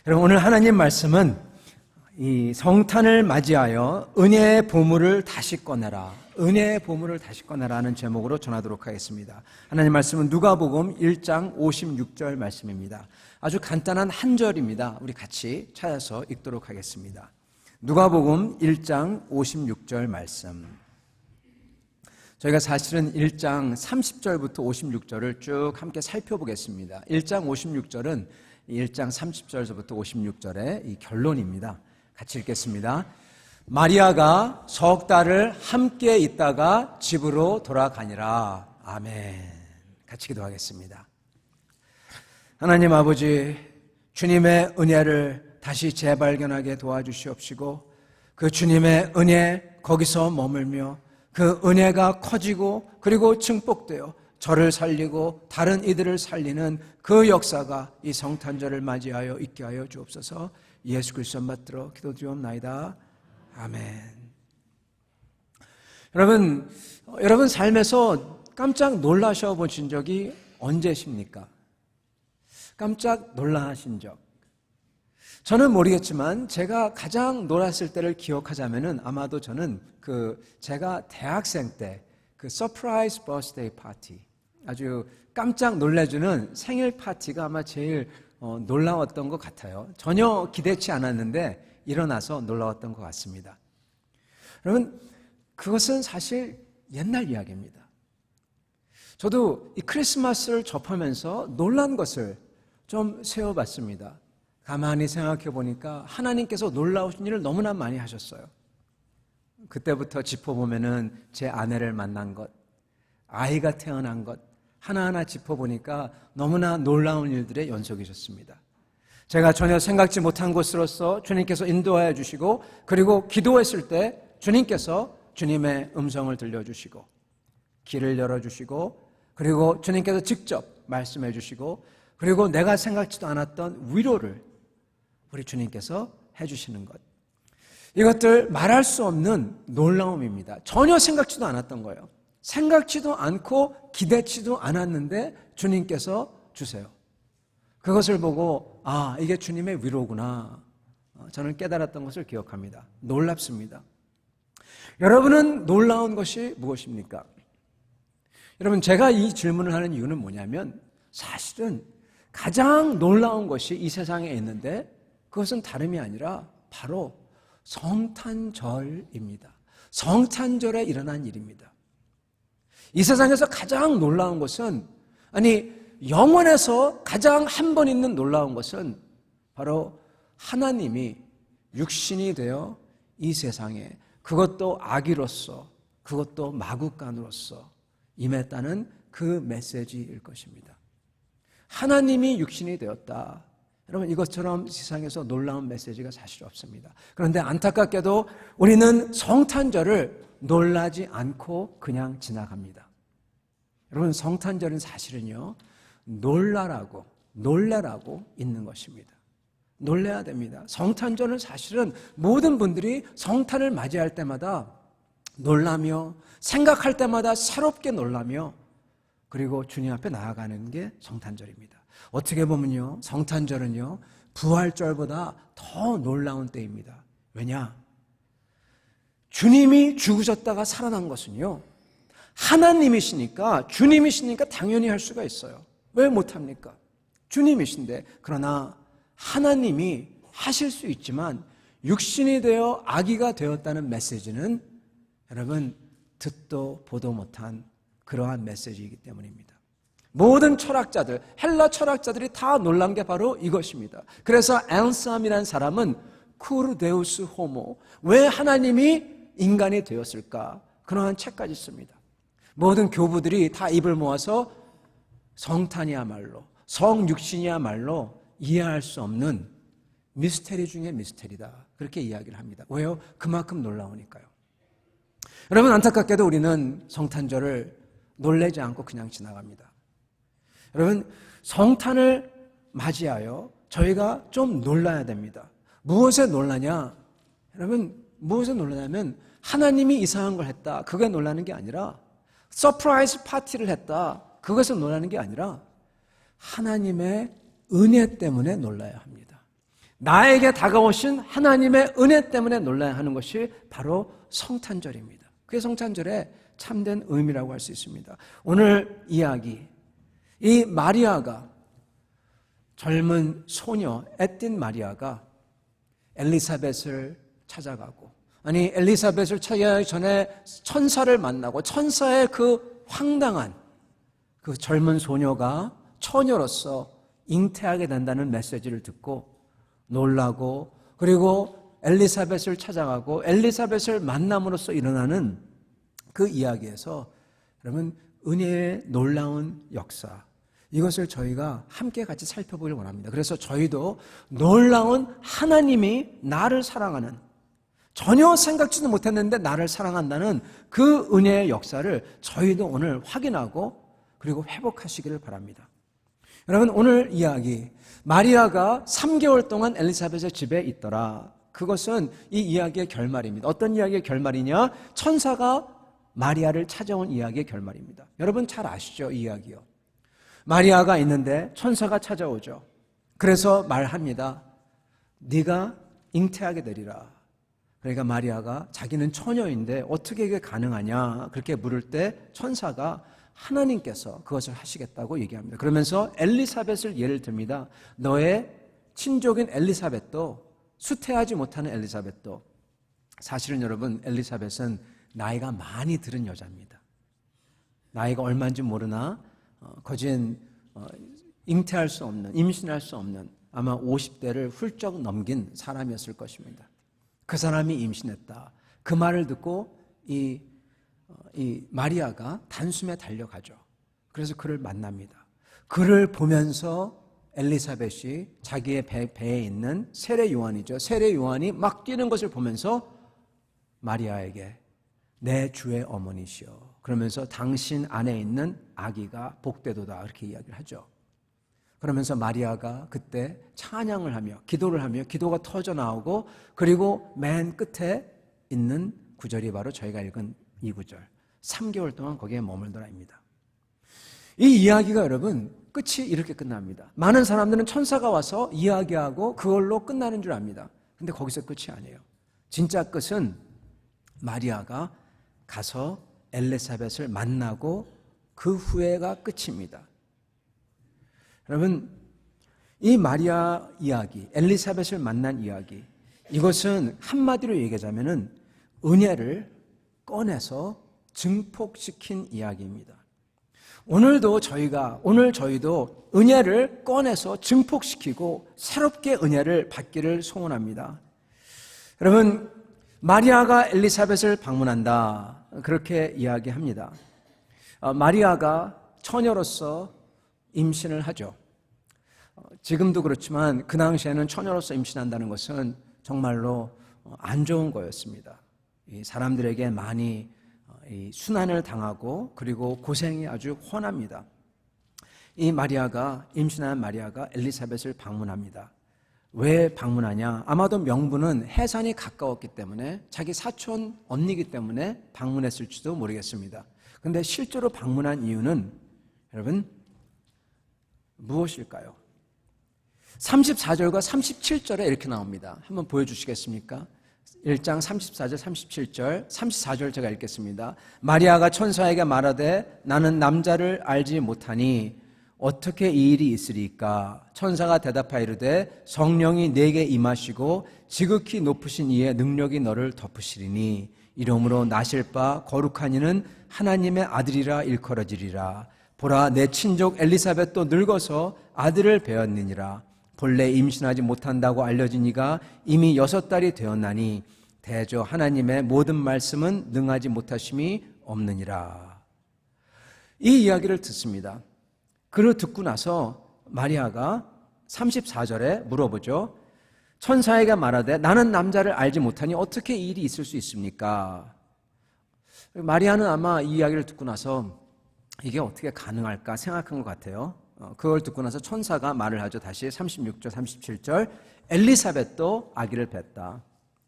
여러분, 오늘 하나님 말씀은 이 성탄을 맞이하여 은혜의 보물을 다시 꺼내라, 은혜의 보물을 다시 꺼내라는 제목으로 전하도록 하겠습니다. 하나님 말씀은 누가복음 1장 56절 말씀입니다. 아주 간단한 한 절입니다. 우리 같이 찾아서 읽도록 하겠습니다. 누가복음 1장 56절 말씀. 저희가 사실은 1장 30절부터 56절을 쭉 함께 살펴보겠습니다. 1장 56절은 1장 30절부터 56절의 이 결론입니다. 같이 읽겠습니다. 마리아가 석 달을 함께 있다가 집으로 돌아가니라. 아멘. 같이 기도하겠습니다. 하나님 아버지, 주님의 은혜를 다시 재발견하게 도와주시옵시고, 그 주님의 은혜 거기서 머물며 그 은혜가 커지고 그리고 증폭되어 저를 살리고 다른 이들을 살리는 그 역사가 이 성탄절을 맞이하여 있게 하여 주옵소서. 예수 그리스도 받들어 기도드리옵나이다. 아멘. 여러분 삶에서 깜짝 놀라셔 보신 적이 언제십니까? 깜짝 놀라신 적. 저는 모르겠지만 제가 가장 놀랐을 때를 기억하자면은 아마도 저는 제가 대학생 때 그 서프라이즈 버스데이 파티, 아주 깜짝 놀래주는 생일 파티가 아마 제일 놀라웠던 것 같아요. 전혀 기대치 않았는데 일어나서 놀라웠던 것 같습니다. 여러분, 그것은 사실 옛날 이야기입니다. 저도 이 크리스마스를 접하면서 놀란 것을 좀 세워봤습니다. 가만히 생각해 보니까 하나님께서 놀라우신 일을 너무나 많이 하셨어요. 그때부터 짚어보면은 제 아내를 만난 것, 아이가 태어난 것, 하나하나 짚어보니까 너무나 놀라운 일들의 연속이셨습니다. 제가 전혀 생각지 못한 곳으로서 주님께서 인도하여 주시고, 그리고 기도했을 때 주님께서 주님의 음성을 들려주시고, 길을 열어주시고, 그리고 주님께서 직접 말씀해 주시고, 그리고 내가 생각지도 않았던 위로를 우리 주님께서 해주시는 것, 이것들 말할 수 없는 놀라움입니다. 전혀 생각지도 않았던 거예요. 생각지도 않고 기대치도 않았는데 주님께서 주세요. 그것을 보고 이게 주님의 위로구나, 저는 깨달았던 것을 기억합니다. 놀랍습니다. 여러분은 놀라운 것이 무엇입니까? 여러분, 제가 이 질문을 하는 이유는 뭐냐면, 사실은 가장 놀라운 것이 이 세상에 있는데 그것은 다름이 아니라 바로 성탄절입니다. 성탄절에 일어난 일입니다. 이 세상에서 가장 놀라운 것은, 영원에서 가장 한 번 있는 놀라운 것은 바로 하나님이 육신이 되어 이 세상에, 그것도 아기로서, 그것도 마구간으로서 임했다는 그 메시지일 것입니다. 하나님이 육신이 되었다. 여러분, 이것처럼 세상에서 놀라운 메시지가 사실 없습니다. 그런데 안타깝게도 우리는 성탄절을 놀라지 않고 그냥 지나갑니다. 여러분, 성탄절은 사실은요, 놀라라고 있는 것입니다. 놀라야 됩니다. 성탄절은 사실은 모든 분들이 성탄을 맞이할 때마다 놀라며, 생각할 때마다 새롭게 놀라며, 그리고 주님 앞에 나아가는 게 성탄절입니다. 어떻게 보면요, 성탄절은요, 부활절보다 더 놀라운 때입니다. 왜냐? 주님이 죽으셨다가 살아난 것은요, 하나님이시니까, 주님이시니까 당연히 할 수가 있어요. 왜 못합니까? 주님이신데. 그러나 하나님이 하실 수 있지만 육신이 되어 아기가 되었다는 메시지는 여러분, 듣도 보도 못한 그러한 메시지이기 때문입니다. 모든 철학자들, 헬라 철학자들이 다 놀란 게 바로 이것입니다. 그래서 앤삼이라는 사람은 쿠르 데우스 호모, 왜 하나님이 인간이 되었을까, 그러한 책까지 씁니다. 모든 교부들이 다 입을 모아서 성탄이야말로, 성육신이야말로 이해할 수 없는 미스테리 중에 미스테리다, 그렇게 이야기를 합니다. 왜요? 그만큼 놀라우니까요. 여러분, 안타깝게도 우리는 성탄절을 놀라지 않고 그냥 지나갑니다. 여러분, 성탄을 맞이하여 저희가 좀 놀라야 됩니다. 무엇에 놀라냐? 여러분, 무엇에 놀라냐면 하나님이 이상한 걸 했다, 그게 놀라는 게 아니라, 서프라이즈 파티를 했다, 그것을 놀라는 게 아니라 하나님의 은혜 때문에 놀라야 합니다. 나에게 다가오신 하나님의 은혜 때문에 놀라야 하는 것이 바로 성탄절입니다. 그게 성탄절의 참된 의미라고 할 수 있습니다. 오늘 이야기, 이 마리아가, 젊은 소녀 앳딘 마리아가 엘리사벳을 찾아가고, 아니 엘리사벳을 찾아가기 전에 천사를 만나고, 천사의 그 황당한 그 젊은 소녀가 처녀로서 잉태하게 된다는 메시지를 듣고 놀라고, 그리고 엘리사벳을 찾아가고 엘리사벳을 만남으로써 일어나는 그 이야기에서 여러분 은혜의 놀라운 역사, 이것을 저희가 함께 같이 살펴보길 원합니다. 그래서 저희도 놀라운 하나님이 나를 사랑하는, 전혀 생각지도 못했는데 나를 사랑한다는 그 은혜의 역사를 저희도 오늘 확인하고 그리고 회복하시기를 바랍니다. 여러분, 오늘 이야기, 마리아가 3개월 동안 엘리사벳의 집에 있더라. 그것은 이 이야기의 결말입니다. 어떤 이야기의 결말이냐? 천사가 마리아를 찾아온 이야기의 결말입니다. 여러분 잘 아시죠? 이 이야기요. 마리아가 있는데 천사가 찾아오죠. 그래서 말합니다. 네가 잉태하게 되리라. 그러니까 마리아가 자기는 처녀인데 어떻게 이게 가능하냐 그렇게 물을 때 천사가 하나님께서 그것을 하시겠다고 얘기합니다. 그러면서 엘리사벳을 예를 듭니다. 너의 친족인 엘리사벳도, 수태하지 못하는 엘리사벳도, 사실은 여러분 엘리사벳은 나이가 많이 들은 여자입니다. 나이가 얼마인지 모르나 거진 잉태할 수 없는, 임신할 수 없는 아마 50대를 훌쩍 넘긴 사람이었을 것입니다. 그 사람이 임신했다. 그 말을 듣고 이 마리아가 단숨에 달려가죠. 그래서 그를 만납니다. 그를 보면서 엘리사벳이 자기의 배에 있는 세례 요한이죠. 세례 요한이 막 뛰는 것을 보면서 마리아에게 내 주의 어머니시여, 그러면서 당신 안에 있는 아기가 복되도다, 그렇게 이야기를 하죠. 그러면서 마리아가 그때 찬양을 하며 기도를 하며 기도가 터져 나오고, 그리고 맨 끝에 있는 구절이 바로 저희가 읽은 이 구절, 3개월 동안 거기에 머물더라입니다. 이 이야기가 여러분 끝이 이렇게 끝납니다. 많은 사람들은 천사가 와서 이야기하고 그걸로 끝나는 줄 압니다. 근데 거기서 끝이 아니에요. 진짜 끝은 마리아가 가서 엘리사벳을 만나고 그 후회가 끝입니다. 여러분, 이 마리아 이야기, 엘리사벳을 만난 이야기, 이것은 한마디로 얘기하자면은 은혜를 꺼내서 증폭시킨 이야기입니다. 오늘 저희도 은혜를 꺼내서 증폭시키고 새롭게 은혜를 받기를 소원합니다. 여러분, 마리아가 엘리사벳을 방문한다, 그렇게 이야기합니다. 마리아가 처녀로서 임신을 하죠. 지금도 그렇지만 그 당시에는 처녀로서 임신한다는 것은 정말로 안 좋은 거였습니다. 사람들에게 많이 순환을 당하고 그리고 고생이 아주 훤합니다. 이 마리아가, 임신한 마리아가 엘리사벳을 방문합니다. 왜 방문하냐? 아마도 명분은 해산이 가까웠기 때문에, 자기 사촌 언니이기 때문에 방문했을지도 모르겠습니다. 그런데 실제로 방문한 이유는 여러분 무엇일까요? 34절과 37절에 이렇게 나옵니다. 한번 보여주시겠습니까? 1장 34절 37절, 34절 제가 읽겠습니다. 마리아가 천사에게 말하되 나는 남자를 알지 못하니 어떻게 이 일이 있으리까? 천사가 대답하여 이르되 성령이 내게 임하시고 지극히 높으신 이의 능력이 너를 덮으시리니 이러므로 나실 바 거룩한 이는 하나님의 아들이라 일컬어지리라. 보라, 내 친족 엘리사벳도 늙어서 아들을 배었느니라. 본래 임신하지 못한다고 알려진 이가 이미 6달이 되었나니 대저 하나님의 모든 말씀은 능하지 못하심이 없느니라. 이 이야기를 듣습니다. 그를 듣고 나서 마리아가 34절에 물어보죠. 천사에게 말하되 나는 남자를 알지 못하니 어떻게 이 일이 있을 수 있습니까? 마리아는 아마 이 이야기를 듣고 나서 이게 어떻게 가능할까 생각한 것 같아요. 그걸 듣고 나서 천사가 말을 하죠. 다시 36절 37절, 엘리사벳도 아기를 뱄다.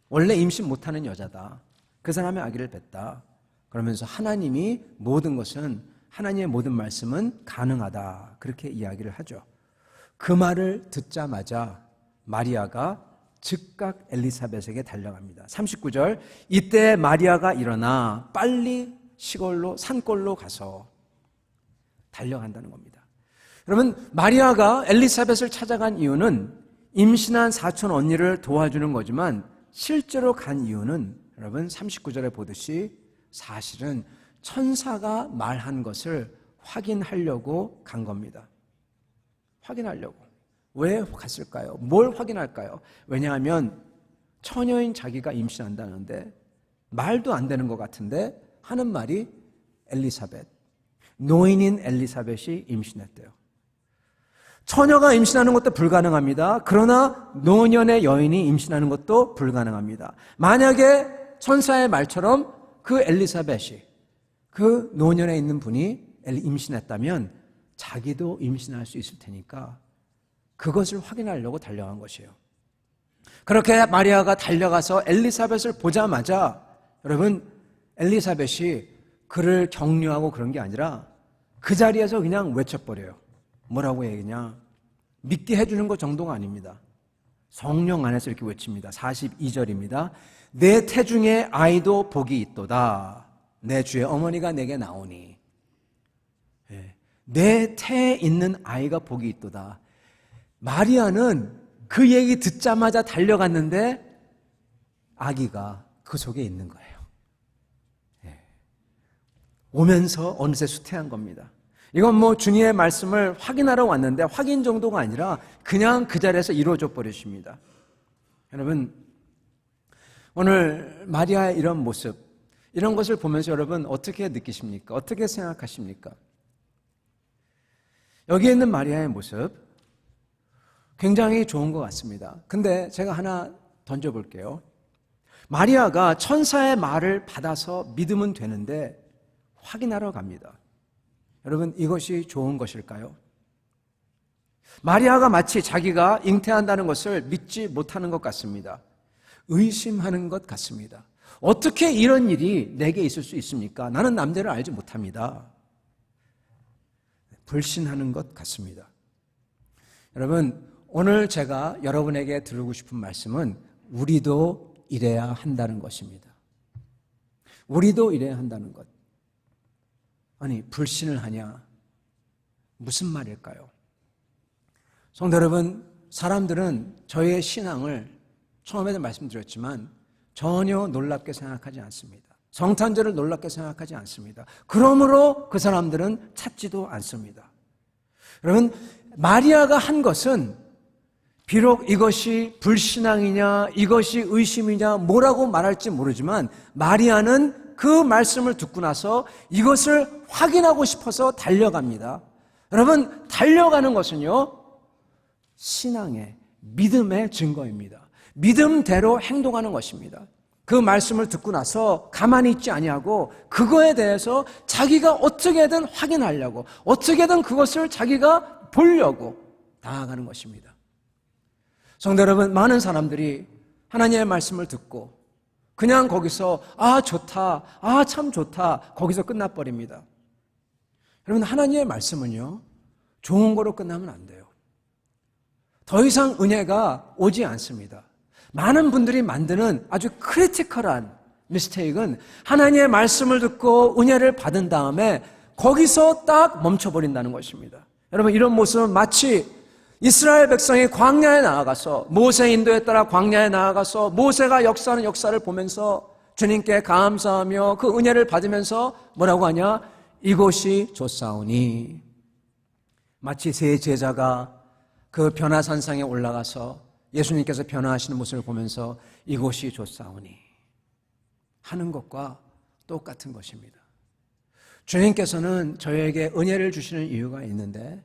원래 임신 못하는 여자다. 그 사람의 아기를 뱄다. 그러면서 하나님이 모든 것은, 하나님의 모든 말씀은 가능하다, 그렇게 이야기를 하죠. 그 말을 듣자마자 마리아가 즉각 엘리사벳에게 달려갑니다. 39절, 이때 마리아가 일어나 빨리 시골로 산골로 가서 달려간다는 겁니다. 여러분, 마리아가 엘리사벳을 찾아간 이유는 임신한 사촌 언니를 도와주는 거지만 실제로 간 이유는 여러분 39절에 보듯이 사실은 천사가 말한 것을 확인하려고 간 겁니다. 확인하려고. 왜 갔을까요? 뭘 확인할까요? 왜냐하면 처녀인 자기가 임신한다는데 말도 안 되는 것 같은데 하는 말이 엘리사벳, 노인인 엘리사벳이 임신했대요. 처녀가 임신하는 것도 불가능합니다. 그러나 노년의 여인이 임신하는 것도 불가능합니다. 만약에 천사의 말처럼 그 엘리사벳이 그 노년에 있는 분이 임신했다면 자기도 임신할 수 있을 테니까 그것을 확인하려고 달려간 것이에요. 그렇게 마리아가 달려가서 엘리사벳을 보자마자 여러분 엘리사벳이 그를 격려하고 그런 게 아니라 그 자리에서 그냥 외쳐버려요. 뭐라고 얘기냐? 믿게 해주는 것 정도가 아닙니다. 성령 안에서 이렇게 외칩니다. 42절입니다. 내 태중에 아이도 복이 있도다. 내 주의 어머니가 내게 나오니. 내 태에 있는 아이가 복이 있도다. 마리아는 그 얘기 듣자마자 달려갔는데 아기가 그 속에 있는 거예요. 오면서 어느새 수태한 겁니다. 이건 뭐 주님의 말씀을 확인하러 왔는데 확인 정도가 아니라 그냥 그 자리에서 이루어져 버리십니다. 여러분, 오늘 마리아의 이런 모습, 이런 것을 보면서 여러분 어떻게 느끼십니까? 어떻게 생각하십니까? 여기에 있는 마리아의 모습 굉장히 좋은 것 같습니다. 근데 제가 하나 던져볼게요. 마리아가 천사의 말을 받아서 믿으면 되는데 확인하러 갑니다. 여러분, 이것이 좋은 것일까요? 마리아가 마치 자기가 잉태한다는 것을 믿지 못하는 것 같습니다. 의심하는 것 같습니다. 어떻게 이런 일이 내게 있을 수 있습니까? 나는 남들을 알지 못합니다. 불신하는 것 같습니다. 여러분, 오늘 제가 여러분에게 드리고 싶은 말씀은 우리도 이래야 한다는 것입니다. 우리도 이래야 한다는 것. 아니, 불신을 하냐? 무슨 말일까요? 성도 여러분, 사람들은 저의 신앙을 처음에도 말씀드렸지만 전혀 놀랍게 생각하지 않습니다. 성탄절을 놀랍게 생각하지 않습니다. 그러므로 그 사람들은 찾지도 않습니다. 여러분, 마리아가 한 것은 비록 이것이 불신앙이냐, 이것이 의심이냐, 뭐라고 말할지 모르지만 마리아는 그 말씀을 듣고 나서 이것을 확인하고 싶어서 달려갑니다. 여러분, 달려가는 것은요, 신앙의, 믿음의 증거입니다. 믿음대로 행동하는 것입니다. 그 말씀을 듣고 나서 가만히 있지 아니하고 그거에 대해서 자기가 어떻게든 확인하려고, 어떻게든 그것을 자기가 보려고 나아가는 것입니다. 성도 여러분, 많은 사람들이 하나님의 말씀을 듣고 그냥 거기서 좋다, 참 좋다, 거기서 끝나버립니다. 여러분, 하나님의 말씀은요, 좋은 거로 끝나면 안 돼요. 더 이상 은혜가 오지 않습니다. 많은 분들이 만드는 아주 크리티컬한 미스테이크는 하나님의 말씀을 듣고 은혜를 받은 다음에 거기서 딱 멈춰버린다는 것입니다. 여러분, 이런 모습은 마치 이스라엘 백성이 광야에 나아가서 모세 인도에 따라 광야에 나아가서 모세가 역사하는 역사를 보면서 주님께 감사하며 그 은혜를 받으면서 뭐라고 하냐? 이곳이 좋사오니. 마치 세 제자가 그 변화산상에 올라가서 예수님께서 변화하시는 모습을 보면서 이곳이 좋사오니 하는 것과 똑같은 것입니다. 주님께서는 저에게 은혜를 주시는 이유가 있는데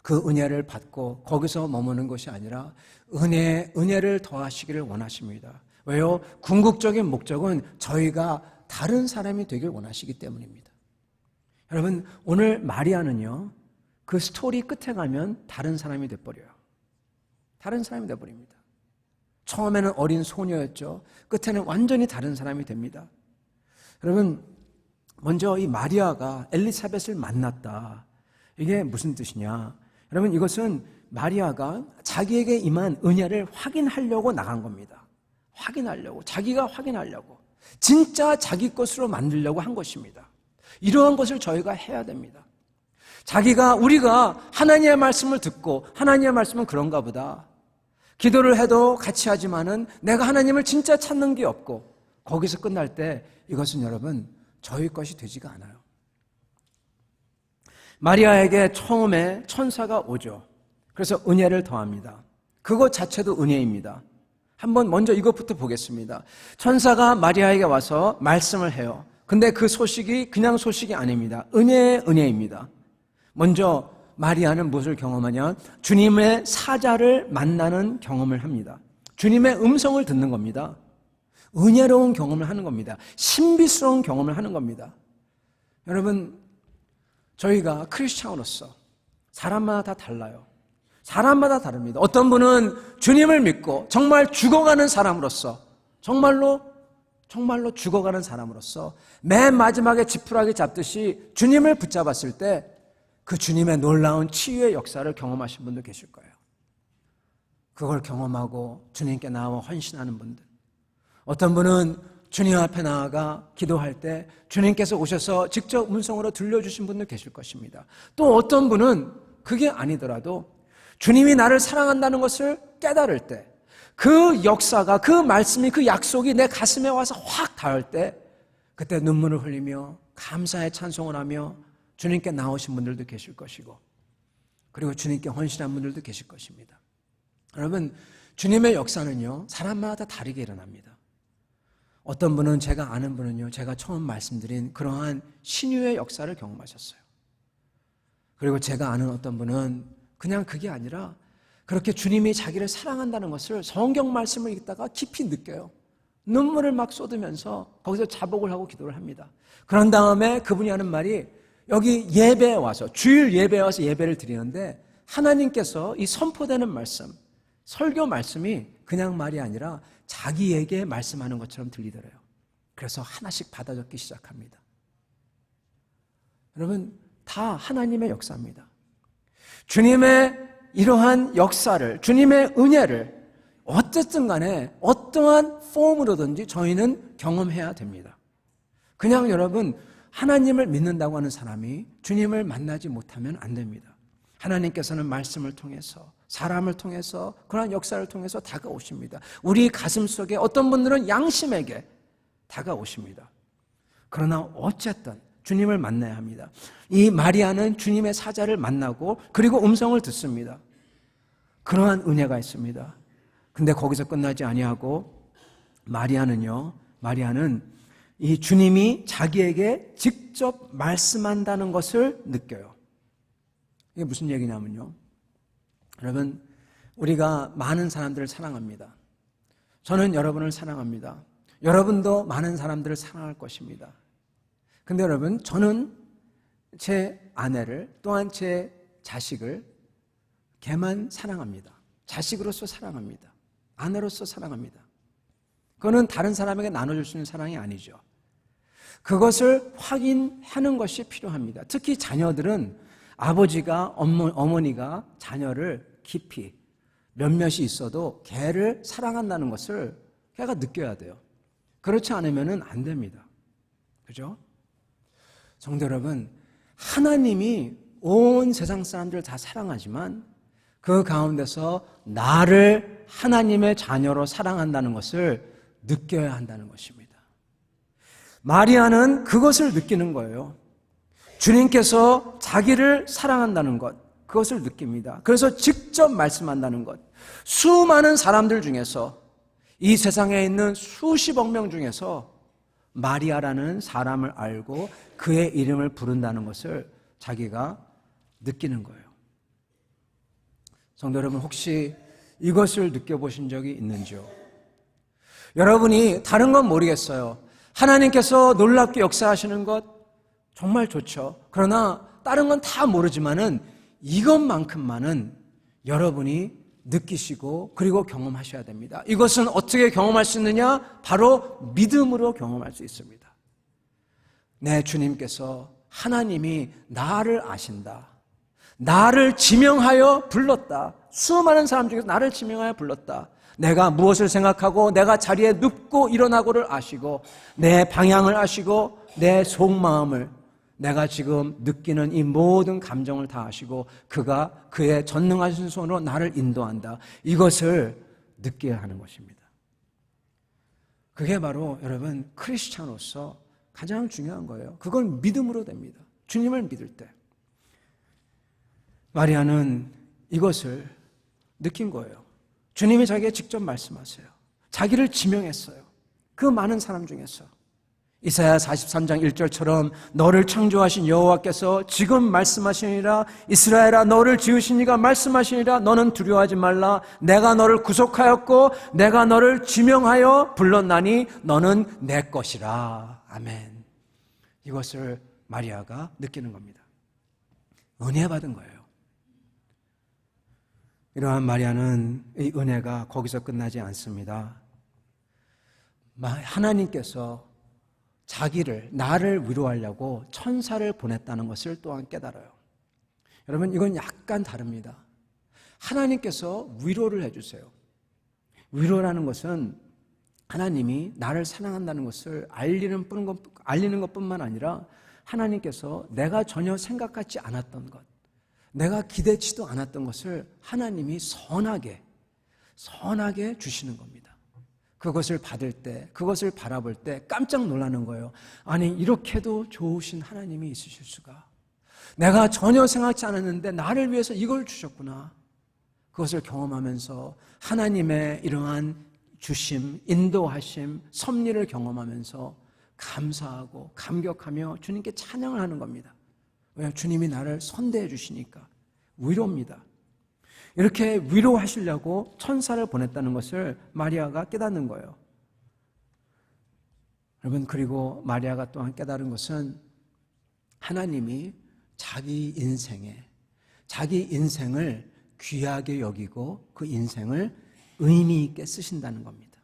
그 은혜를 받고 거기서 머무는 것이 아니라 은혜를 더하시기를 원하십니다. 왜요? 궁극적인 목적은 저희가 다른 사람이 되길 원하시기 때문입니다. 여러분, 오늘 마리아는요, 그 스토리 끝에 가면 다른 사람이 돼버려요. 다른 사람이 돼버립니다. 처음에는 어린 소녀였죠. 끝에는 완전히 다른 사람이 됩니다. 여러분, 먼저 이 마리아가 엘리사벳을 만났다. 이게 무슨 뜻이냐? 여러분, 이것은 마리아가 자기에게 임한 은혜를 확인하려고 나간 겁니다. 확인하려고, 자기가 확인하려고, 진짜 자기 것으로 만들려고 한 것입니다. 이러한 것을 저희가 해야 됩니다. 우리가 하나님의 말씀을 듣고, 하나님의 말씀은 그런가 보다, 기도를 해도 같이 하지만은 내가 하나님을 진짜 찾는 게 없고, 거기서 끝날 때 이것은 여러분 저희 것이 되지가 않아요. 마리아에게 처음에 천사가 오죠. 그래서 은혜를 더합니다. 그것 자체도 은혜입니다. 한번 먼저 이것부터 보겠습니다. 천사가 마리아에게 와서 말씀을 해요. 근데 그 소식이 그냥 소식이 아닙니다. 은혜의 은혜입니다. 먼저 마리아는 무엇을 경험하냐? 주님의 사자를 만나는 경험을 합니다. 주님의 음성을 듣는 겁니다. 은혜로운 경험을 하는 겁니다. 신비스러운 경험을 하는 겁니다. 여러분, 저희가 크리스찬으로서 사람마다 다 달라요. 사람마다 다릅니다. 어떤 분은 주님을 믿고 정말 죽어가는 사람으로서, 정말로 죽어가는 사람으로서 맨 마지막에 지푸라기 잡듯이 주님을 붙잡았을 때 그 주님의 놀라운 치유의 역사를 경험하신 분도 계실 거예요. 그걸 경험하고 주님께 나와 헌신하는 분들. 어떤 분은 주님 앞에 나아가 기도할 때 주님께서 오셔서 직접 음성으로 들려주신 분도 계실 것입니다. 또 어떤 분은 그게 아니더라도 주님이 나를 사랑한다는 것을 깨달을 때, 그 역사가, 그 말씀이, 그 약속이 내 가슴에 와서 확 닿을 때, 그때 눈물을 흘리며 감사의 찬송을 하며 주님께 나오신 분들도 계실 것이고, 그리고 주님께 헌신한 분들도 계실 것입니다. 여러분, 주님의 역사는요, 사람마다 다르게 일어납니다. 어떤 분은, 제가 아는 분은요, 제가 처음 말씀드린 그러한 신유의 역사를 경험하셨어요. 그리고 제가 아는 어떤 분은 그냥 그게 아니라 그렇게 주님이 자기를 사랑한다는 것을 성경 말씀을 읽다가 깊이 느껴요. 눈물을 막 쏟으면서 거기서 자복을 하고 기도를 합니다. 그런 다음에 그분이 하는 말이, 여기 예배에 와서, 주일 예배에 와서 예배를 드리는데 하나님께서 이 선포되는 말씀, 설교 말씀이 그냥 말이 아니라 자기에게 말씀하는 것처럼 들리더래요. 그래서 하나씩 받아 적기 시작합니다. 여러분, 다 하나님의 역사입니다. 주님의 이러한 역사를, 주님의 은혜를 어쨌든 간에 어떠한 폼으로든지 저희는 경험해야 됩니다. 그냥 여러분, 하나님을 믿는다고 하는 사람이 주님을 만나지 못하면 안 됩니다. 하나님께서는 말씀을 통해서, 사람을 통해서, 그러한 역사를 통해서 다가오십니다. 우리 가슴 속에, 어떤 분들은 양심에게 다가오십니다. 그러나 어쨌든 주님을 만나야 합니다. 이 마리아는 주님의 사자를 만나고 그리고 음성을 듣습니다. 그러한 은혜가 있습니다. 근데 거기서 끝나지 아니하고 마리아는 이 주님이 자기에게 직접 말씀한다는 것을 느껴요. 이게 무슨 얘기냐면요, 여러분, 우리가 많은 사람들을 사랑합니다. 저는 여러분을 사랑합니다. 여러분도 많은 사람들을 사랑할 것입니다. 근데 여러분, 저는 제 아내를, 또한 제 자식을 걔만 사랑합니다. 자식으로서 사랑합니다. 아내로서 사랑합니다. 그거는 다른 사람에게 나눠줄 수 있는 사랑이 아니죠. 그것을 확인하는 것이 필요합니다. 특히 자녀들은 아버지가, 어머니가 자녀를 깊이, 몇몇이 있어도 걔를 사랑한다는 것을 걔가 느껴야 돼요. 그렇지 않으면 안 됩니다. 그죠? 성도 여러분, 하나님이 온 세상 사람들을 다 사랑하지만 그 가운데서 나를 하나님의 자녀로 사랑한다는 것을 느껴야 한다는 것입니다. 마리아는 그것을 느끼는 거예요. 주님께서 자기를 사랑한다는 것, 그것을 느낍니다. 그래서 직접 말씀한다는 것. 수많은 사람들 중에서, 이 세상에 있는 수십억 명 중에서 마리아라는 사람을 알고 그의 이름을 부른다는 것을 자기가 느끼는 거예요. 성도 여러분, 혹시 이것을 느껴보신 적이 있는지요? 여러분이 다른 건 모르겠어요. 하나님께서 놀랍게 역사하시는 것 정말 좋죠. 그러나 다른 건 다 모르지만은 이것만큼만은 여러분이 느끼시고 그리고 경험하셔야 됩니다. 이것은 어떻게 경험할 수 있느냐? 바로 믿음으로 경험할 수 있습니다. 내 주님께서, 하나님이 나를 아신다. 나를 지명하여 불렀다. 수많은 사람 중에서 나를 지명하여 불렀다. 내가 무엇을 생각하고 내가 자리에 눕고 일어나고를 아시고 내 방향을 아시고 내 속마음을 내가 지금 느끼는 이 모든 감정을 다 아시고 그가 그의 전능하신 손으로 나를 인도한다. 이것을 느껴야 하는 것입니다. 그게 바로 여러분 크리스찬으로서 가장 중요한 거예요. 그건 믿음으로 됩니다. 주님을 믿을 때. 마리아는 이것을 느낀 거예요. 주님이 자기에게 직접 말씀하세요. 자기를 지명했어요. 그 많은 사람 중에서. 이사야 43장 1절처럼 너를 창조하신 여호와께서 지금 말씀하시니라 이스라엘아 너를 지으신 이가 말씀하시니라 너는 두려워하지 말라 내가 너를 구속하였고 내가 너를 지명하여 불렀나니 너는 내 것이라. 아멘. 이것을 마리아가 느끼는 겁니다. 은혜 받은 거예요. 이러한 마리아는 이 은혜가 거기서 끝나지 않습니다. 하나님께서 나를 위로하려고 천사를 보냈다는 것을 또한 깨달아요. 여러분, 이건 약간 다릅니다. 하나님께서 위로를 해주세요. 위로라는 것은 하나님이 나를 사랑한다는 것을 알리는 것뿐만 아니라 하나님께서 내가 전혀 생각하지 않았던 것, 내가 기대치도 않았던 것을 하나님이 선하게 주시는 겁니다. 그것을 받을 때, 그것을 바라볼 때 깜짝 놀라는 거예요. 아니, 이렇게도 좋으신 하나님이 있으실 수가. 내가 전혀 생각지 않았는데 나를 위해서 이걸 주셨구나. 그것을 경험하면서 하나님의 이러한 주심, 인도하심, 섭리를 경험하면서 감사하고 감격하며 주님께 찬양을 하는 겁니다. 왜? 주님이 나를 선대해 주시니까. 위로입니다. 이렇게 위로하시려고 천사를 보냈다는 것을 마리아가 깨닫는 거예요. 여러분, 그리고 마리아가 또한 깨달은 것은 하나님이 자기 인생을 귀하게 여기고 그 인생을 의미 있게 쓰신다는 겁니다.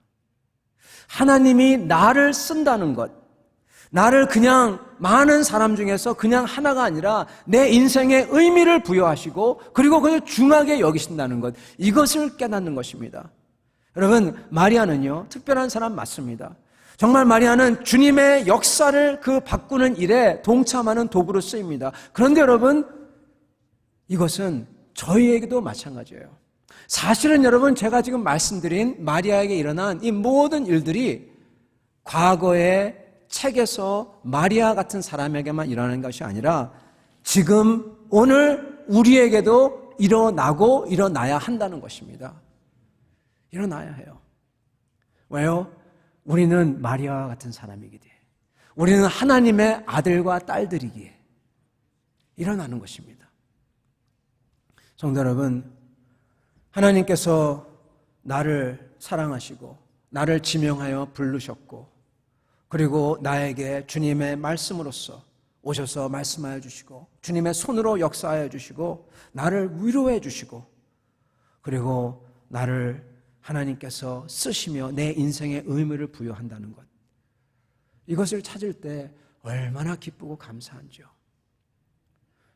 하나님이 나를 쓴다는 것, 나를 그냥 많은 사람 중에서 그냥 하나가 아니라 내 인생에 의미를 부여하시고 그리고 그걸 중하게 여기신다는 것, 이것을 깨닫는 것입니다. 여러분, 마리아는요 특별한 사람 맞습니다. 정말 마리아는 주님의 역사를 그 바꾸는 일에 동참하는 도구로 쓰입니다. 그런데 여러분, 이것은 저희에게도 마찬가지예요. 사실은 여러분, 제가 지금 말씀드린 마리아에게 일어난 이 모든 일들이 과거의 책에서 마리아 같은 사람에게만 일어나는 것이 아니라 지금 오늘 우리에게도 일어나야 한다는 것입니다. 일어나야 해요. 왜요? 우리는 마리아와 같은 사람이기에, 우리는 하나님의 아들과 딸들이기에 일어나는 것입니다. 성도 여러분, 하나님께서 나를 사랑하시고 나를 지명하여 부르셨고 그리고 나에게 주님의 말씀으로서 오셔서 말씀하여 주시고 주님의 손으로 역사하여 주시고 나를 위로해 주시고 그리고 나를 하나님께서 쓰시며 내 인생의 의미를 부여한다는 것, 이것을 찾을 때 얼마나 기쁘고 감사한지요.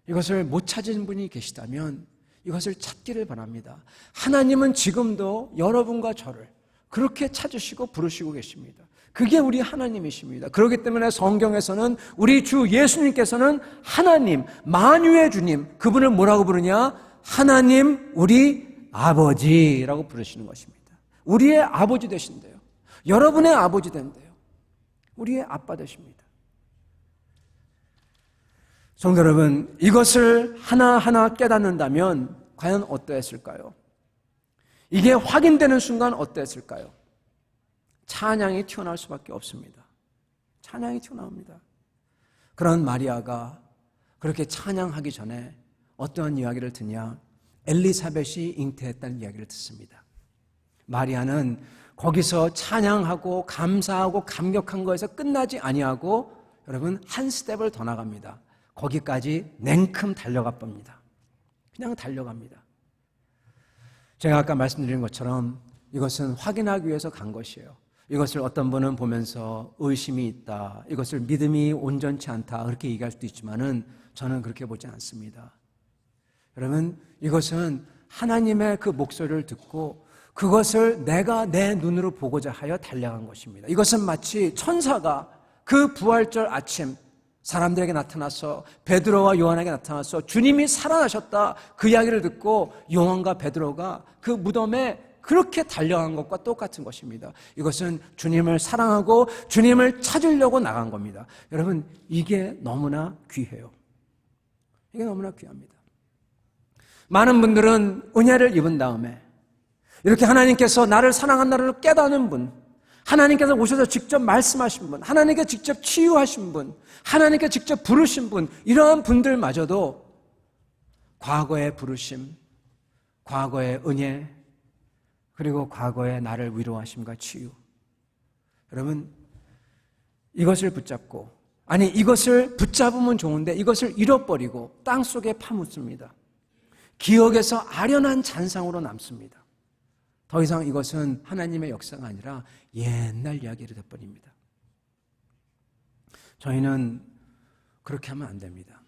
이것을 못 찾은 분이 계시다면 이것을 찾기를 바랍니다. 하나님은 지금도 여러분과 저를 그렇게 찾으시고 부르시고 계십니다. 그게 우리 하나님이십니다. 그렇기 때문에 성경에서는 우리 주 예수님께서는 하나님, 만유의 주님, 그분을 뭐라고 부르냐? 하나님 우리 아버지라고 부르시는 것입니다. 우리의 아버지 되신대요. 여러분의 아버지 된대요. 우리의 아빠 되십니다. 성도 여러분, 이것을 하나하나 깨닫는다면 과연 어떠했을까요? 이게 확인되는 순간 어떠했을까요? 찬양이 튀어나올 수밖에 없습니다. 찬양이 튀어나옵니다. 그런 마리아가 그렇게 찬양하기 전에 어떠한 이야기를 듣냐? 엘리사벳이 잉태했다는 이야기를 듣습니다. 마리아는 거기서 찬양하고 감사하고 감격한 거에서 끝나지 아니하고 여러분 한 스텝을 더 나갑니다. 거기까지 냉큼 달려가 봅니다. 그냥 달려갑니다. 제가 아까 말씀드린 것처럼 이것은 확인하기 위해서 간 것이에요. 이것을 어떤 분은 보면서 의심이 있다, 이것을 믿음이 온전치 않다 그렇게 얘기할 수도 있지만은 저는 그렇게 보지 않습니다. 여러분, 이것은 하나님의 그 목소리를 듣고 그것을 내가 내 눈으로 보고자 하여 달려간 것입니다. 이것은 마치 천사가 그 부활절 아침 사람들에게 나타나서 베드로와 요한에게 나타나서 주님이 살아나셨다 그 이야기를 듣고 요한과 베드로가 그 무덤에 그렇게 달려간 것과 똑같은 것입니다. 이것은 주님을 사랑하고 주님을 찾으려고 나간 겁니다. 여러분, 이게 너무나 귀해요. 이게 너무나 귀합니다. 많은 분들은 은혜를 입은 다음에 이렇게 하나님께서 나를 사랑한다를 깨닫는 분, 하나님께서 오셔서 직접 말씀하신 분, 하나님께 직접 치유하신 분, 하나님께 직접 부르신 분, 이러한 분들마저도 과거의 부르심, 과거의 은혜, 그리고 과거의 나를 위로하심과 치유. 여러분, 이것을 붙잡고, 아니 이것을 붙잡으면 좋은데 이것을 잃어버리고 땅속에 파묻습니다. 기억에서 아련한 잔상으로 남습니다. 더 이상 이것은 하나님의 역사가 아니라 옛날 이야기를 돼버립니다. 저희는 그렇게 하면 안 됩니다.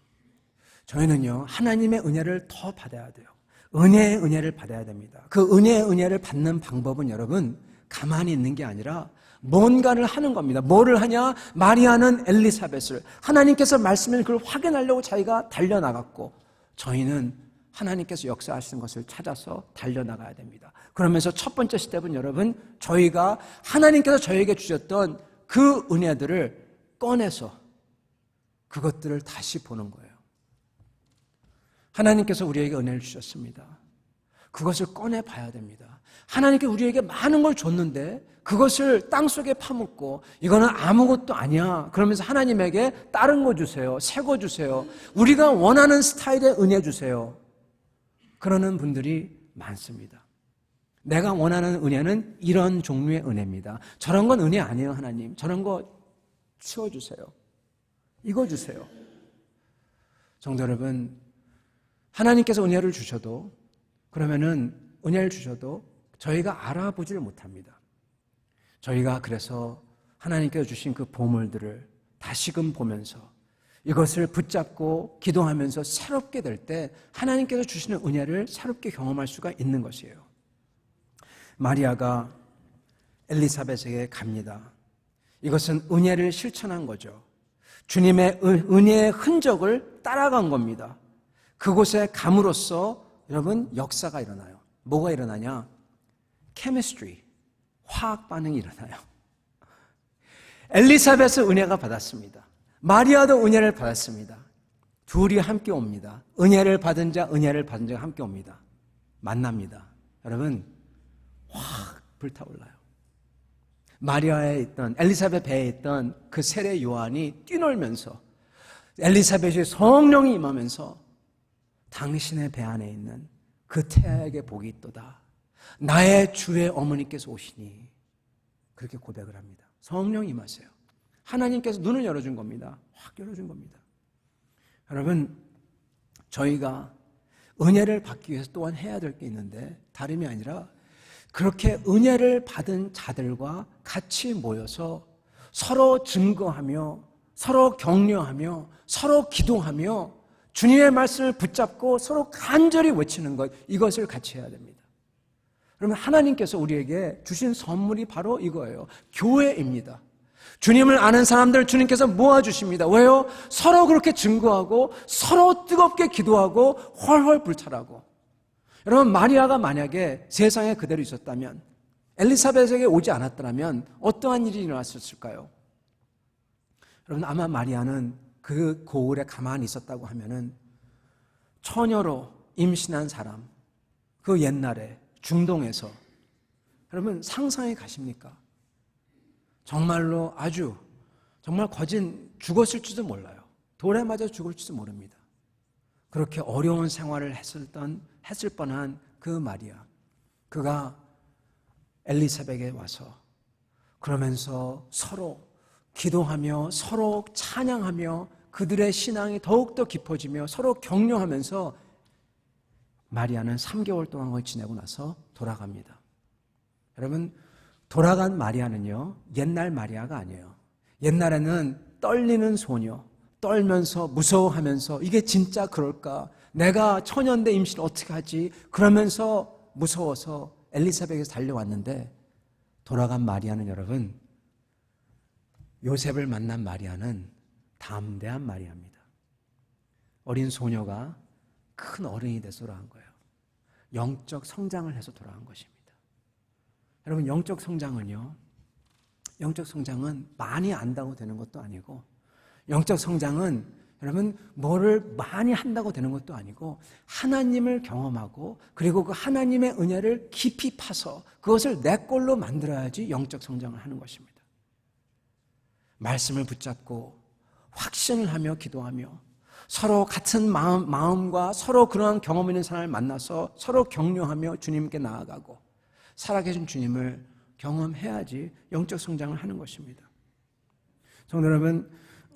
저희는요, 하나님의 은혜를 더 받아야 돼요. 은혜의 은혜를 받아야 됩니다. 그 은혜의 은혜를 받는 방법은 여러분, 가만히 있는 게 아니라 뭔가를 하는 겁니다. 뭐를 하냐? 마리아는 엘리사벳을, 하나님께서 말씀을 그걸 확인하려고 자기가 달려나갔고, 저희는 하나님께서 역사하시는 것을 찾아서 달려나가야 됩니다. 그러면서 첫 번째 스텝은 여러분, 저희가 하나님께서 저에게 주셨던 그 은혜들을 꺼내서 그것들을 다시 보는 거예요. 하나님께서 우리에게 은혜를 주셨습니다. 그것을 꺼내봐야 됩니다. 하나님께 우리에게 많은 걸 줬는데 그것을 땅속에 파묻고 이거는 아무것도 아니야 그러면서 하나님에게 다른 거 주세요, 새 거 주세요, 우리가 원하는 스타일의 은혜 주세요, 그러는 분들이 많습니다. 내가 원하는 은혜는 이런 종류의 은혜입니다. 저런 건 은혜 아니에요. 하나님, 저런 거 치워주세요, 이거 주세요. 성도 여러분, 하나님께서 은혜를 주셔도, 그러면은 은혜를 주셔도 저희가 알아보지를 못합니다. 저희가 그래서 하나님께서 주신 그 보물들을 다시금 보면서 이것을 붙잡고 기도하면서 새롭게 될 때 하나님께서 주시는 은혜를 새롭게 경험할 수가 있는 것이에요. 마리아가 엘리사벳에게 갑니다. 이것은 은혜를 실천한 거죠. 주님의 은혜의 흔적을 따라간 겁니다. 그곳에 감으로써 여러분, 역사가 일어나요. 뭐가 일어나냐? 케미스트리, 화학 반응이 일어나요. 엘리사벳은 은혜가 받았습니다. 마리아도 은혜를 받았습니다. 둘이 함께 옵니다. 은혜를 받은 자, 은혜를 받은 자가 함께 옵니다. 만납니다. 여러분, 확 불타올라요. 마리아에 있던, 엘리사벳 배에 있던 그 세례 요한이 뛰놀면서 엘리사벳이 성령이 임하면서 당신의 배 안에 있는 그 태아에게 복이 있도다. 나의 주의 어머니께서 오시니. 그렇게 고백을 합니다. 성령이 임하세요. 하나님께서 눈을 열어준 겁니다. 확 열어준 겁니다. 여러분, 저희가 은혜를 받기 위해서 또한 해야 될 게 있는데 다름이 아니라 그렇게 은혜를 받은 자들과 같이 모여서 서로 증거하며 서로 격려하며 서로 기도하며 주님의 말씀을 붙잡고 서로 간절히 외치는 것, 이것을 같이 해야 됩니다. 그러면 하나님께서 우리에게 주신 선물이 바로 이거예요. 교회입니다. 주님을 아는 사람들 주님께서 모아주십니다. 왜요? 서로 그렇게 증거하고 서로 뜨겁게 기도하고 훨훨 불탈하고. 여러분, 마리아가 만약에 세상에 그대로 있었다면, 엘리사벳에게 오지 않았더라면 어떠한 일이 일어났을까요? 여러분, 아마 마리아는 그 고을에 가만히 있었다고 하면은 처녀로 임신한 사람, 그 옛날에 중동에서, 여러분 상상이 가십니까? 정말로 아주 정말 거진 죽었을지도 몰라요. 돌에 맞아 죽을지도 모릅니다. 그렇게 어려운 생활을 했을 뻔한 그 마리아, 그가 엘리사벳에게 와서 그러면서 서로 기도하며 서로 찬양하며 그들의 신앙이 더욱더 깊어지며 서로 격려하면서 마리아는 3개월 동안 그걸 지내고 나서 돌아갑니다. 여러분, 돌아간 마리아는요, 옛날 마리아가 아니에요. 옛날에는 떨리는 소녀, 떨면서 무서워하면서 이게 진짜 그럴까? 내가 처녀인데 임신 어떻게 하지? 그러면서 무서워서 엘리사벳에서 달려왔는데 돌아간 마리아는 여러분, 요셉을 만난 마리아는 담대한 마리아입니다. 어린 소녀가 큰 어른이 돼서 돌아간 거예요. 영적 성장을 해서 돌아간 것입니다. 여러분, 영적 성장은 많이 안다고 되는 것도 아니고, 영적 성장은 여러분 뭐를 많이 한다고 되는 것도 아니고, 하나님을 경험하고 그리고 그 하나님의 은혜를 깊이 파서 그것을 내 걸로 만들어야지 영적 성장을 하는 것입니다. 말씀을 붙잡고 확신을 하며 기도하며 서로 같은 마음과 서로 그러한 경험 있는 사람을 만나서 서로 격려하며 주님께 나아가고 살아계신 주님을 경험해야지 영적 성장을 하는 것입니다. 성도 여러분,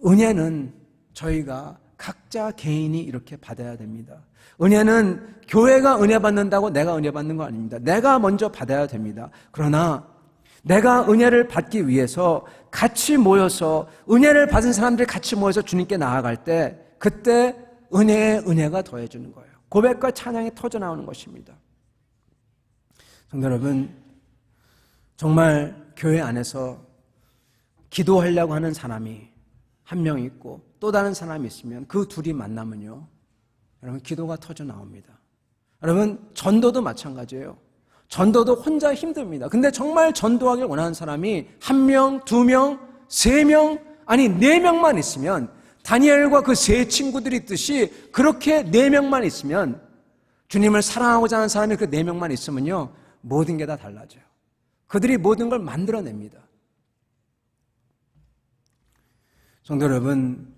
은혜는 저희가 각자 개인이 이렇게 받아야 됩니다. 은혜는 교회가 은혜 받는다고 내가 은혜 받는 거 아닙니다. 내가 먼저 받아야 됩니다. 그러나 내가 은혜를 받기 위해서 같이 모여서 은혜를 받은 사람들이 같이 모여서 주님께 나아갈 때 그때 은혜의 은혜가 더해지는 거예요. 고백과 찬양이 터져나오는 것입니다. 성도 여러분, 정말 교회 안에서 기도하려고 하는 사람이 한 명 있고 또 다른 사람이 있으면 그 둘이 만나면요, 여러분 기도가 터져나옵니다. 여러분, 전도도 마찬가지예요. 전도도 혼자 힘듭니다. 근데 정말 전도하길 원하는 사람이 한 명, 두 명, 세 명, 아니 네 명만 있으면, 다니엘과 그 세 친구들이 있듯이 그렇게 네 명만 있으면, 주님을 사랑하고자 하는 사람이 그 네 명만 있으면요, 모든 게 다 달라져요. 그들이 모든 걸 만들어냅니다. 성도 여러분,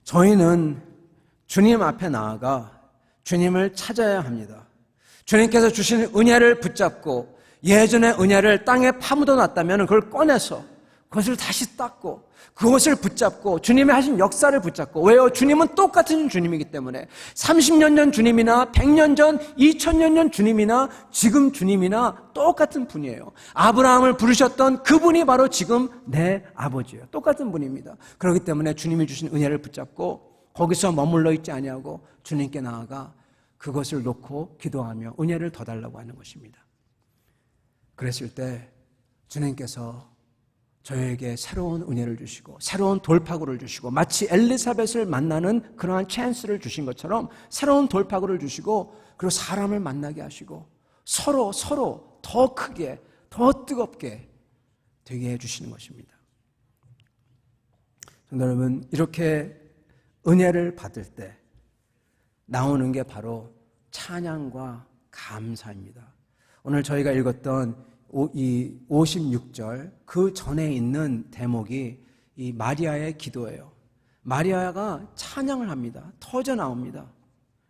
저희는 주님 앞에 나아가 주님을 찾아야 합니다. 주님께서 주신 은혜를 붙잡고 예전의 은혜를 땅에 파묻어 놨다면 그걸 꺼내서 그것을 다시 닦고 그것을 붙잡고 주님이 하신 역사를 붙잡고, 왜요? 주님은 똑같은 주님이기 때문에 30년 전 주님이나 100년 전, 2000년 전 주님이나 지금 주님이나 똑같은 분이에요. 아브라함을 부르셨던 그분이 바로 지금 내 아버지예요. 똑같은 분입니다. 그렇기 때문에 주님이 주신 은혜를 붙잡고 거기서 머물러 있지 아니하고 주님께 나아가 그것을 놓고 기도하며 은혜를 더 달라고 하는 것입니다. 그랬을 때 주님께서 저에게 새로운 은혜를 주시고 새로운 돌파구를 주시고, 마치 엘리사벳을 만나는 그러한 찬스를 주신 것처럼 새로운 돌파구를 주시고, 그리고 사람을 만나게 하시고 서로 더 크게 더 뜨겁게 되게 해주시는 것입니다. 성도 여러분, 이렇게 은혜를 받을 때 나오는 게 바로 찬양과 감사입니다. 오늘 저희가 읽었던 이 56절 그 전에 있는 대목이 이 마리아의 기도예요. 마리아가 찬양을 합니다. 터져 나옵니다.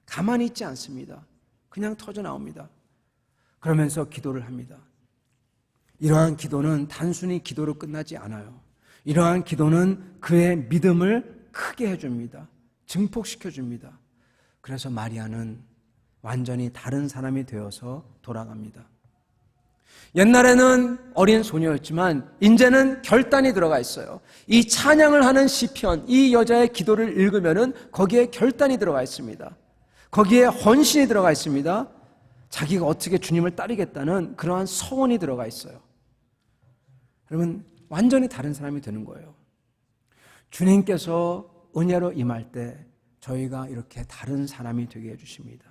가만히 있지 않습니다. 그냥 터져 나옵니다. 그러면서 기도를 합니다. 이러한 기도는 단순히 기도로 끝나지 않아요. 이러한 기도는 그의 믿음을 크게 해줍니다. 증폭시켜줍니다. 그래서 마리아는 완전히 다른 사람이 되어서 돌아갑니다. 옛날에는 어린 소녀였지만 이제는 결단이 들어가 있어요. 이 찬양을 하는 시편, 이 여자의 기도를 읽으면은 거기에 결단이 들어가 있습니다. 거기에 헌신이 들어가 있습니다. 자기가 어떻게 주님을 따르겠다는 그러한 서원이 들어가 있어요. 여러분, 완전히 다른 사람이 되는 거예요. 주님께서 은혜로 임할 때 저희가 이렇게 다른 사람이 되게 해주십니다.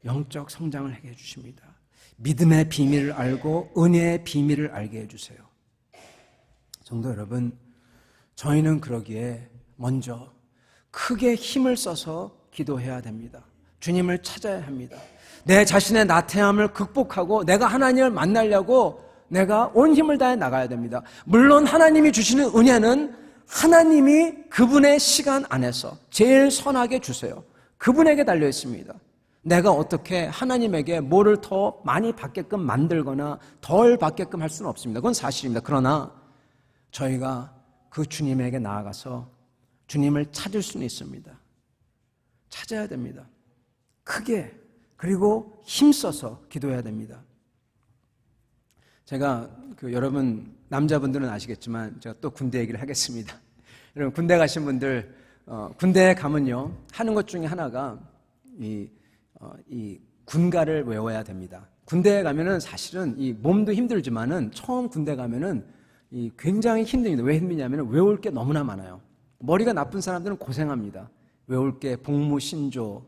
영적 성장을 하게 해주십니다. 믿음의 비밀을 알고 은혜의 비밀을 알게 해주세요. 성도 여러분, 저희는 그러기에 먼저 크게 힘을 써서 기도해야 됩니다. 주님을 찾아야 합니다. 내 자신의 나태함을 극복하고 내가 하나님을 만나려고 내가 온 힘을 다해 나가야 됩니다. 물론 하나님이 주시는 은혜는 하나님이 그분의 시간 안에서 제일 선하게 주세요. 그분에게 달려 있습니다. 내가 어떻게 하나님에게 뭐를 더 많이 받게끔 만들거나 덜 받게끔 할 수는 없습니다. 그건 사실입니다. 그러나 저희가 그 주님에게 나아가서 주님을 찾을 수는 있습니다. 찾아야 됩니다. 크게, 그리고 힘써서 기도해야 됩니다. 제가 여러분 남자분들은 아시겠지만 제가 또 군대 얘기를 하겠습니다. 여러분 군대 가신 분들 군대에 가면요 하는 것 중에 하나가 이 군가를 외워야 됩니다. 군대에 가면은 사실은 이 몸도 힘들지만은 처음 군대 가면은 이 굉장히 힘듭니다. 왜 힘드냐면은 외울 게 너무나 많아요. 머리가 나쁜 사람들은 고생합니다. 외울 게 복무, 신조,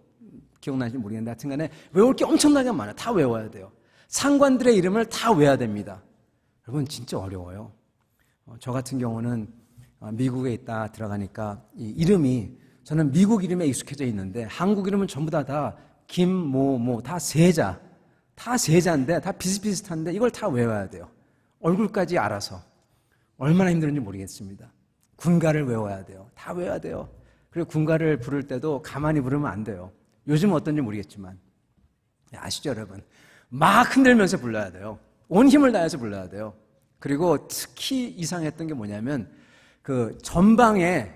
기억나는지 모르겠는데 하여튼 간에 외울 게 엄청나게 많아요. 다 외워야 돼요. 상관들의 이름을 다 외워야 됩니다. 여러분 진짜 어려워요. 저 같은 경우는 미국에 있다 들어가니까 이 이름이 저는 미국 이름에 익숙해져 있는데 한국 이름은 전부 다 김, 모, 다 세자. 다 세자인데 다 비슷비슷한데 이걸 다 외워야 돼요. 얼굴까지 알아서. 얼마나 힘들은지 모르겠습니다. 군가를 외워야 돼요. 다 외워야 돼요. 그리고 군가를 부를 때도 가만히 부르면 안 돼요. 요즘은 어떤지 모르겠지만. 아시죠, 여러분? 막 흔들면서 불러야 돼요. 온 힘을 다해서 불러야 돼요. 그리고 특히 이상했던 게 뭐냐면 그 전방에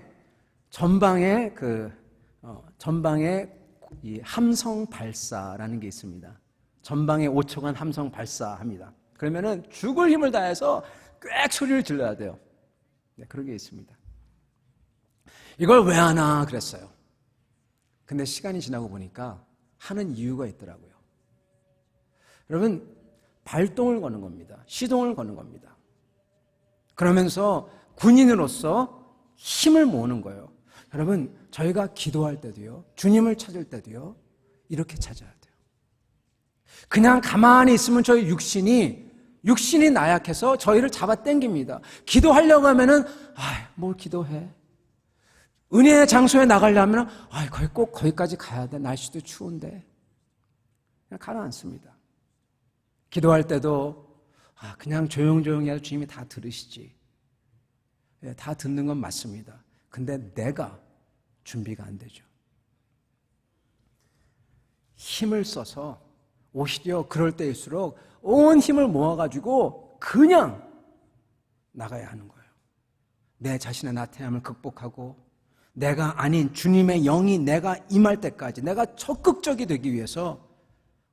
이 함성 발사라는 게 있습니다. 전방에 5초간 함성 발사합니다. 그러면은 죽을 힘을 다해서 꽥 소리를 질러야 돼요. 네, 그런 게 있습니다. 이걸 왜 하나 그랬어요. 근데 시간이 지나고 보니까 하는 이유가 있더라고요. 여러분, 발동을 거는 겁니다. 시동을 거는 겁니다. 그러면서 군인으로서 힘을 모으는 거예요. 여러분, 저희가 기도할 때도요, 주님을 찾을 때도요, 이렇게 찾아야 돼요. 그냥 가만히 있으면 저희 육신이 나약해서 저희를 잡아 당깁니다. 기도하려고 하면은, 뭘 기도해? 은혜의 장소에 나가려면, 꼭 거기까지 가야 돼. 날씨도 추운데. 그냥 가라앉습니다. 기도할 때도, 그냥 조용조용히 해도 주님이 다 들으시지. 다 듣는 건 맞습니다. 근데 내가 준비가 안 되죠. 힘을 써서 오히려 그럴 때일수록 온 힘을 모아가지고 그냥 나가야 하는 거예요. 내 자신의 나태함을 극복하고 내가 아닌 주님의 영이 내가 임할 때까지 내가 적극적이 되기 위해서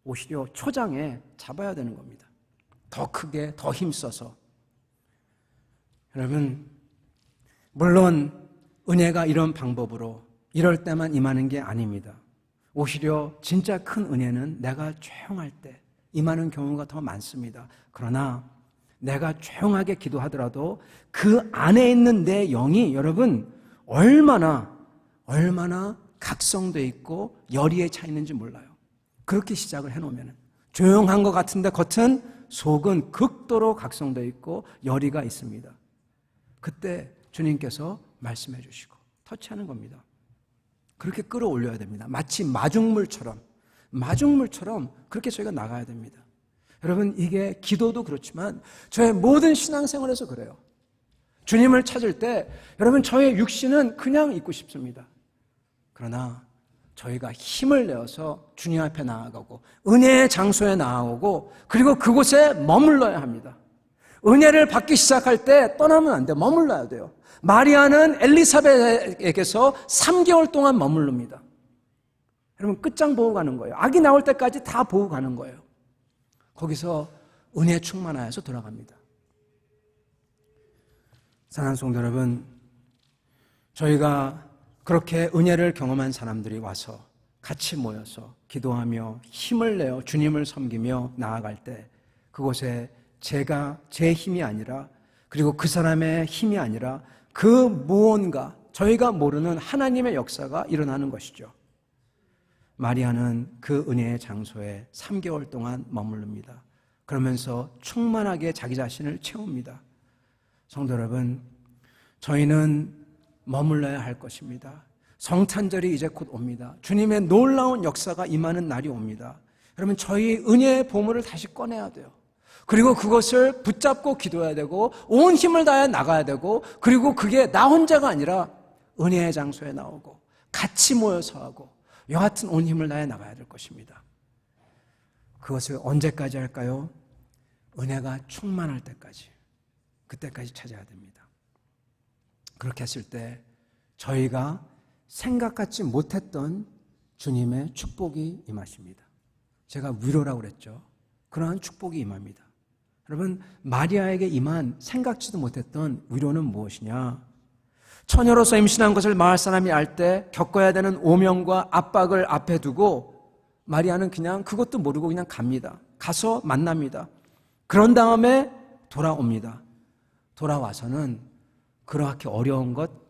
오히려 초장에 잡아야 되는 겁니다. 더 크게, 더 힘써서. 여러분, 물론 은혜가 이런 방법으로 이럴 때만 임하는 게 아닙니다. 오히려 진짜 큰 은혜는 내가 조용할 때 임하는 경우가 더 많습니다. 그러나 내가 조용하게 기도하더라도 그 안에 있는 내 영이 여러분 얼마나 각성되어 있고 열의에 차 있는지 몰라요. 그렇게 시작을 해놓으면 조용한 것 같은데 겉은 속은 극도로 각성되어 있고 열의가 있습니다. 그때 주님께서 말씀해 주시고 터치하는 겁니다. 그렇게 끌어올려야 됩니다. 마치 마중물처럼 그렇게 저희가 나가야 됩니다. 여러분, 이게 기도도 그렇지만 저의 모든 신앙생활에서 그래요. 주님을 찾을 때 여러분 저의 육신은 그냥 있고 싶습니다. 그러나 저희가 힘을 내어서 주님 앞에 나아가고 은혜의 장소에 나아오고 그리고 그곳에 머물러야 합니다. 은혜를 받기 시작할 때 떠나면 안 돼요. 머물러야 돼요. 마리아는 엘리사벳에게서 3개월 동안 머무릅니다. 여러분 끝장 보고 가는 거예요. 아기 나올 때까지 다 보고 가는 거예요. 거기서 은혜 충만하여서 돌아갑니다. 사랑하는 성도 여러분, 저희가 그렇게 은혜를 경험한 사람들이 와서 같이 모여서 기도하며 힘을 내어 주님을 섬기며 나아갈 때 그곳에 제 힘이 아니라 그리고 그 사람의 힘이 아니라 그 무언가 저희가 모르는 하나님의 역사가 일어나는 것이죠. 마리아는 그 은혜의 장소에 3개월 동안 머무릅니다. 그러면서 충만하게 자기 자신을 채웁니다. 성도 여러분, 저희는 머물러야 할 것입니다. 성탄절이 이제 곧 옵니다. 주님의 놀라운 역사가 임하는 날이 옵니다. 여러분, 저희 은혜의 보물을 다시 꺼내야 돼요. 그리고 그것을 붙잡고 기도해야 되고 온 힘을 다해 나가야 되고 그리고 그게 나 혼자가 아니라 은혜의 장소에 나오고 같이 모여서 하고 여하튼 온 힘을 다해 나가야 될 것입니다. 그것을 언제까지 할까요? 은혜가 충만할 때까지, 그때까지 찾아야 됩니다. 그렇게 했을 때 저희가 생각하지 못했던 주님의 축복이 임하십니다. 제가 위로라고 그랬죠. 그러한 축복이 임합니다. 여러분, 마리아에게 임한 생각지도 못했던 위로는 무엇이냐? 처녀로서 임신한 것을 마을 사람이 알 때 겪어야 되는 오명과 압박을 앞에 두고 마리아는 그냥 그것도 모르고 그냥 갑니다. 가서 만납니다. 그런 다음에 돌아옵니다. 돌아와서는 그렇게 어려운 것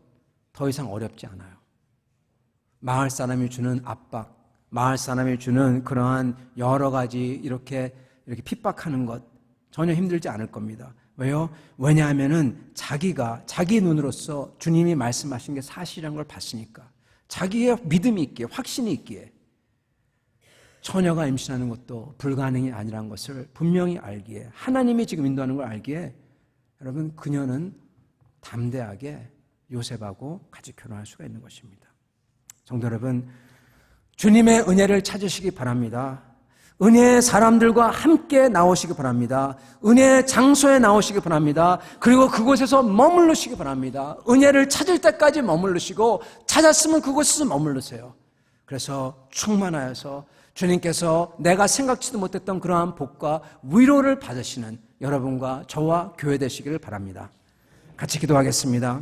더 이상 어렵지 않아요. 마을 사람이 주는 압박, 마을 사람이 주는 그러한 여러 가지 이렇게 핍박하는 것 전혀 힘들지 않을 겁니다. 왜요? 왜냐하면은 자기가 자기 눈으로서 주님이 말씀하신 게 사실이라는 걸 봤으니까, 자기의 믿음이 있기에, 확신이 있기에 처녀가 임신하는 것도 불가능이 아니라는 것을 분명히 알기에, 하나님이 지금 인도하는 걸 알기에 여러분, 그녀는 담대하게 요셉하고 같이 결혼할 수가 있는 것입니다. 성도 여러분, 주님의 은혜를 찾으시기 바랍니다. 은혜의 사람들과 함께 나오시기 바랍니다. 은혜의 장소에 나오시기 바랍니다. 그리고 그곳에서 머무르시기 바랍니다. 은혜를 찾을 때까지 머무르시고, 찾았으면 그곳에서 머무르세요. 그래서 충만하여서 주님께서 내가 생각지도 못했던 그러한 복과 위로를 받으시는 여러분과 저와 교회 되시기를 바랍니다. 같이 기도하겠습니다.